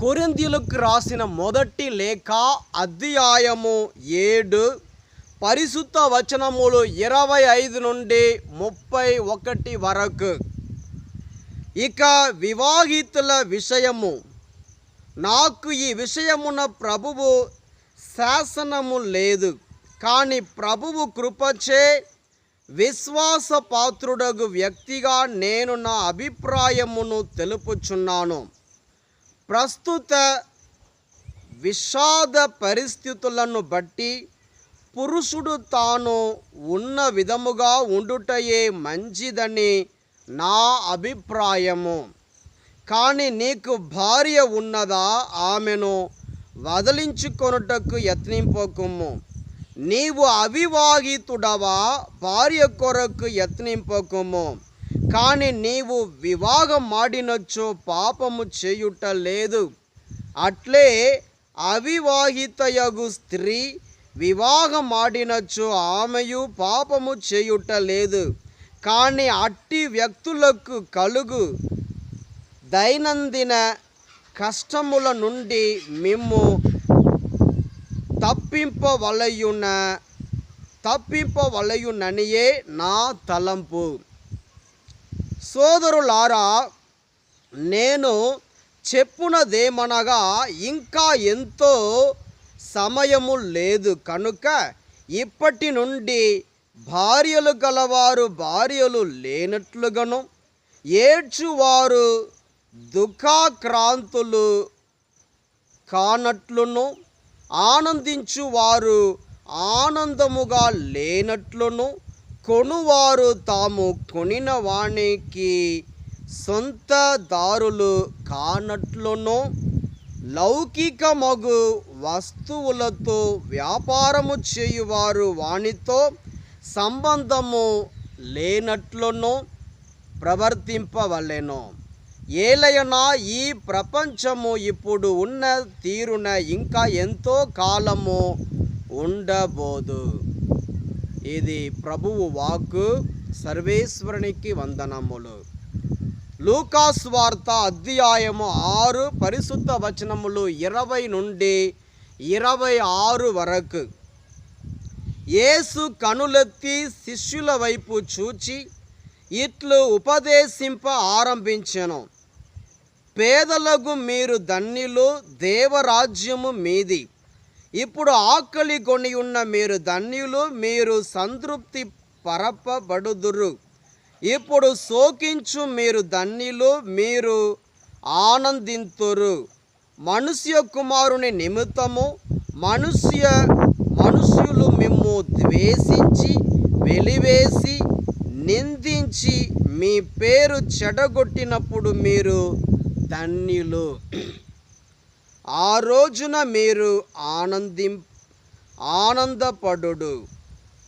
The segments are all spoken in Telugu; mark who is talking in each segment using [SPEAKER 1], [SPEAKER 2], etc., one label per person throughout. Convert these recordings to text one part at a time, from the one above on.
[SPEAKER 1] కొరింథీయులకు రాసిన మొదటి లేఖ అధ్యాయము 7 పరిశుద్ధ వచనములు 25 నుండి 31 వరకు. ఇక వివాహితుల విషయము, నాకు ఈ విషయమున ప్రభువు శాసనము లేదు, కానీ ప్రభువు కృపచే విశ్వాసపాత్రుడగు వ్యక్తిగా నేను నా అభిప్రాయమును తెలుపుచున్నాను. ప్రస్తుత విషాద పరిస్థితులను బట్టి పురుషుడు తాను ఉన్న విధముగా ఉండుటయే మంచిదని నా అభిప్రాయము. కానీ నీకు భార్య ఉన్నదా, ఆమెను వదిలించుకొనుటకు యత్నింపకుము. నీవు అవివాహితుడవా, భార్య కొరకు యత్నింపకుము. కానీ నీవు వివాహమాడినచో పాపము చేయుట లేదు. అట్లే అవివాహితయగు స్త్రీ వివాహమాడినచో ఆమెయు పాపము చేయుట లేదు. కానీ అట్టి వ్యక్తులకు కలుగు దైనందిన కష్టముల నుండి మిమ్ము తప్పింపవలయుననియే నా తలంపు. సోదరులారా, నేను చెప్పునదేమనగా, ఇంకా ఎంతో సమయము లేదు కనుక ఇప్పటి నుండి భార్యలు గలవారు భార్యలు లేనట్లుగాను, ఏడ్చువారు దుఃఖాక్రాంతులు కానట్లును, ఆనందించువారు ఆనందముగా లేనట్లును, కొనువారు తాము కొనిన వానికి సొంతదారులు కానట్లును, లౌకికమగు వస్తువులతో వ్యాపారము చేయువారు వానితో సంబంధము లేనట్లును ప్రవర్తింపవలెను. ఏలయనా ఈ ప్రపంచము ఇప్పుడు ఉన్న తీరున ఇంకా ఎంతో కాలము ఉండబోదు. ఇది ప్రభువు వాక్కు. సర్వేశ్వరునికి వందనములు. లూకా సువార్త అధ్యాయము 6 పరిశుద్ధ వచనములు 20 నుండి 26 వరకు. యేసు కనులెత్తి శిష్యుల వైపు చూచి ఇట్లు ఉపదేశింప ఆరంభించెను. పేదలకు మీరు ధన్యులు, దేవరాజ్యము మీది. ఇప్పుడు ఆకలి కొని ఉన్న మీరు ధన్యులు, మీరు సంతృప్తి పరపబడుదురు. ఇప్పుడు శోకించు మీరు ధన్యులు, మీరు ఆనందింతురు. మనుష్య కుమారుని నిమిత్తము మనుష్యులు మిమ్ము ద్వేషించి వెలివేసి నిందించి మీ పేరు చెడగొట్టినప్పుడు మీరు ధన్యులు. ఆ రోజున మీరు ఆనందపడుడు,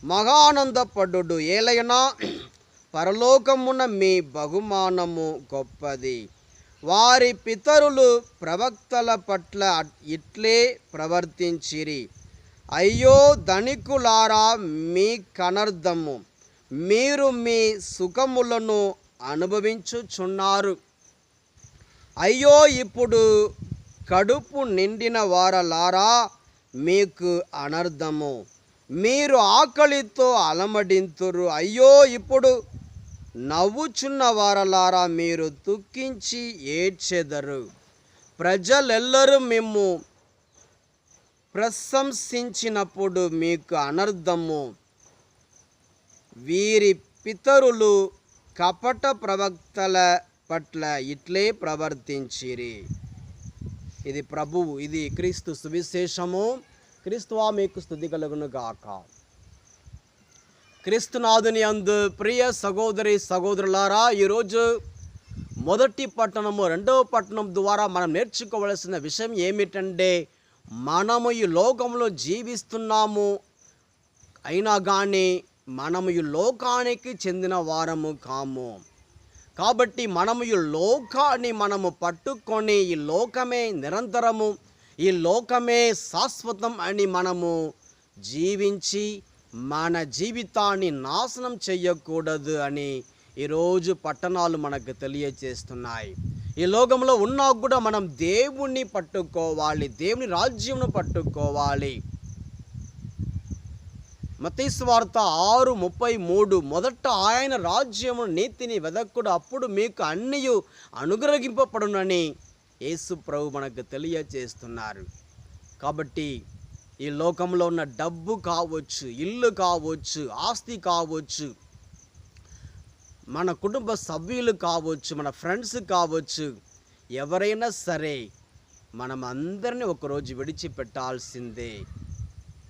[SPEAKER 1] మహానందపడుడు. ఏలైనా పరలోకమున మీ బహుమానము గొప్పది. వారి పితరులు ప్రవక్తల పట్ల ఇట్లే ప్రవర్తించిరి. అయ్యో ధనికులారా, మీ కనర్ధము, మీరు మీ సుఖములను అనుభవించుచున్నారు. అయ్యో ఇప్పుడు కడుపు నిండిన వారలారా, మీకు అనర్థము, మీరు ఆకలితో అలమడింతురు. అయ్యో ఇప్పుడు నవ్వుచున్న వారలారా, మీరు దుఃఖించి ఏడ్చెదరు. ప్రజలెల్లరూ మిమ్ము ప్రశంసించినప్పుడు మీకు అనర్థము. వీరి పితరులు కపట ప్రవక్తల పట్ల ఇట్లే ప్రవర్తించిరి. ఇది ప్రభువు, ఇది క్రీస్తు సువిశేషము. క్రీస్తువా మీకు స్తుతి కలుగును గాక. క్రీస్తునాథుని యందు ప్రియ సహోదరి సహోదరులారా, ఈరోజు మొదటి పట్టణము రెండవ పట్టణం ద్వారా మనం నేర్చుకోవలసిన విషయం ఏమిటంటే, మనము ఈ లోకంలో జీవిస్తున్నాము, అయినా కానీ మనము ఈ లోకానికి చెందిన వారము కాము. కాబట్టి మనము ఈ లోకాన్ని పట్టుకొని ఈ లోకమే నిరంతరము, ఈ లోకమే శాశ్వతం అని మనము జీవించి మన జీవితాన్ని నాశనం చేయకూడదు అని ఈరోజు పట్టణాలు మనకు తెలియజేస్తున్నాయి. ఈ లోకంలో ఉన్నా కూడా మనం దేవుణ్ణి పట్టుకోవాలి, దేవుని రాజ్యంను పట్టుకోవాలి. మత్తయి సువార్త 6:33 మొదట ఆయన రాజ్యము నీతిని వెదక్కుడు, అప్పుడు మీకు అన్నియు అనుగ్రహింపబడునని యేసు ప్రభు మనకు తెలియజేస్తున్నారు. కాబట్టి ఈ లోకంలో ఉన్న డబ్బు కావచ్చు, ఇల్లు కావచ్చు, ఆస్తి కావచ్చు, మన కుటుంబ సభ్యులు కావచ్చు, మన ఫ్రెండ్స్ కావచ్చు, ఎవరైనా సరే మనం అందరినీ ఒకరోజు విడిచిపెట్టాల్సిందే.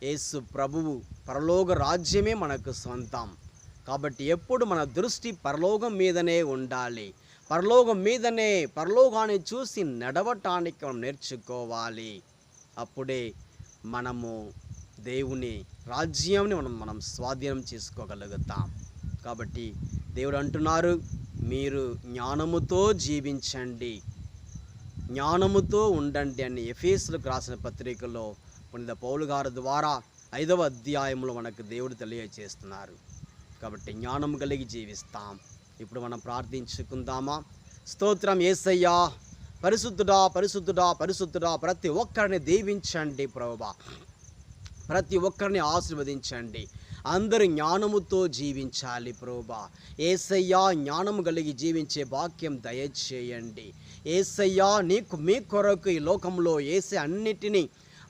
[SPEAKER 1] యేసు ప్రభువు పరలోక రాజ్యమే మనకు సొంతం. కాబట్టి ఎప్పుడు మన దృష్టి పరలోకం మీదనే ఉండాలి. పరలోకాన్ని చూసి నడవటానికి మనం నేర్చుకోవాలి. అప్పుడే మనము దేవుని రాజ్యాన్ని మనం స్వాధీనం చేసుకోగలుగుతాం. కాబట్టి దేవుడు అంటున్నారు, మీరు జ్ఞానముతో జీవించండి, జ్ఞానముతో ఉండండి అని ఎఫెసీయులకు రాసిన పత్రికలో పునీత పౌలు గారి ద్వారా 5వ అధ్యాయంలో మనకు దేవుడు తెలియజేస్తున్నారు. కాబట్టి జ్ఞానం కలిగి జీవిస్తాం. ఇప్పుడు మనం ప్రార్థించుకుందామా? స్తోత్రం యేసయ్యా, పరిశుద్ధుడా పరిశుద్ధుడా పరిశుద్ధుడా, ప్రతి ఒక్కరిని దీవించండి ప్రభువా, ప్రతి ఒక్కరిని ఆశీర్వదించండి. అందరూ జ్ఞానముతో జీవించాలి ప్రభువా. యేసయ్యా, జ్ఞానము కలిగి జీవించే భాగ్యం దయచేయండి. యేసయ్యా, మీ కొరకు ఈ లోకంలో యేసే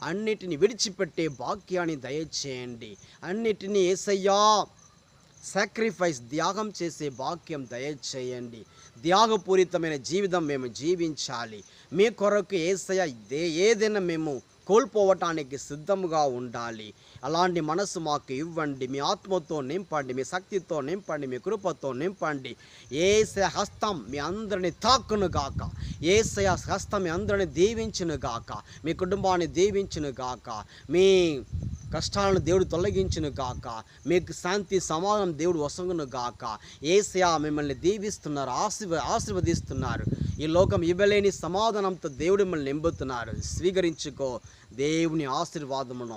[SPEAKER 1] అన్నిటిని విడిచిపెట్టే భాగ్యాన్ని దయచేయండి. అన్నిటినీ యేసయ్యా సాక్రిఫైస్, త్యాగం చేసే భాగ్యం దయచేయండి. త్యాగపూరితమైన జీవితం మేము జీవించాలి. మీ కొరకు యేసయ్యా ఏదైనా మేము కోల్పోవటానికి సిద్ధంగా ఉండాలి. అలాంటి మనసు మాకు ఇవ్వండి. మీ ఆత్మతో నింపండి, మీ శక్తితో నింపండి, మీ కృపతో నింపండి. యేసయ్య హస్తం మీ అందరిని తాకును గాక. యేసయ్య హస్తం మీ అందరిని దీవించును గాక. మీ కుటుంబాన్ని దీవించును గాక. మీ కష్టాలను దేవుడు తొలగించును గాక. మీకు శాంతి సమాధానం దేవుడు వసంగును గాక. యేసయ్య మిమ్మల్ని దీవిస్తున్నారు, ఆశీర్వదిస్తున్నారు. ఈ లోకం ఇవ్వలేని సమాధానంతో దేవుడు మిమ్మల్ని నింపుతున్నారు. స్వీకరించుకో దేవుని ఆశీర్వాదమును.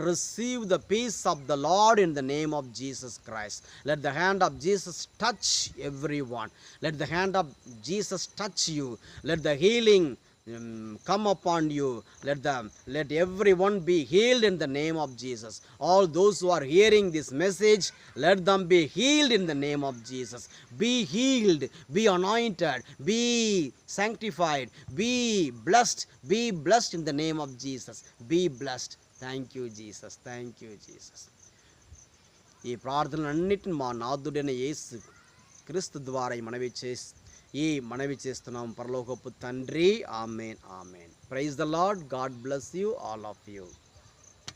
[SPEAKER 1] Receive the peace of the Lord in the name of Jesus Christ. Let the hand of Jesus touch everyone. Let the hand of Jesus touch you. Let the healing come upon you. Let everyone be healed in the name of Jesus. All those who are hearing this message, let them be healed in the name of Jesus. Be healed, be anointed, be sanctified, be blessed in the name of Jesus. Be blessed. Thank you Jesus, thank you Jesus. ఈ ప్రార్థనలన్నిటిని మా నాథుడైన యేసు క్రీస్తు ద్వారా మనవి చేస్తున్నాం పరలోకపు తండ్రి. ఆమేన్, ఆమేన్. Praise the Lord. God bless you, all of you.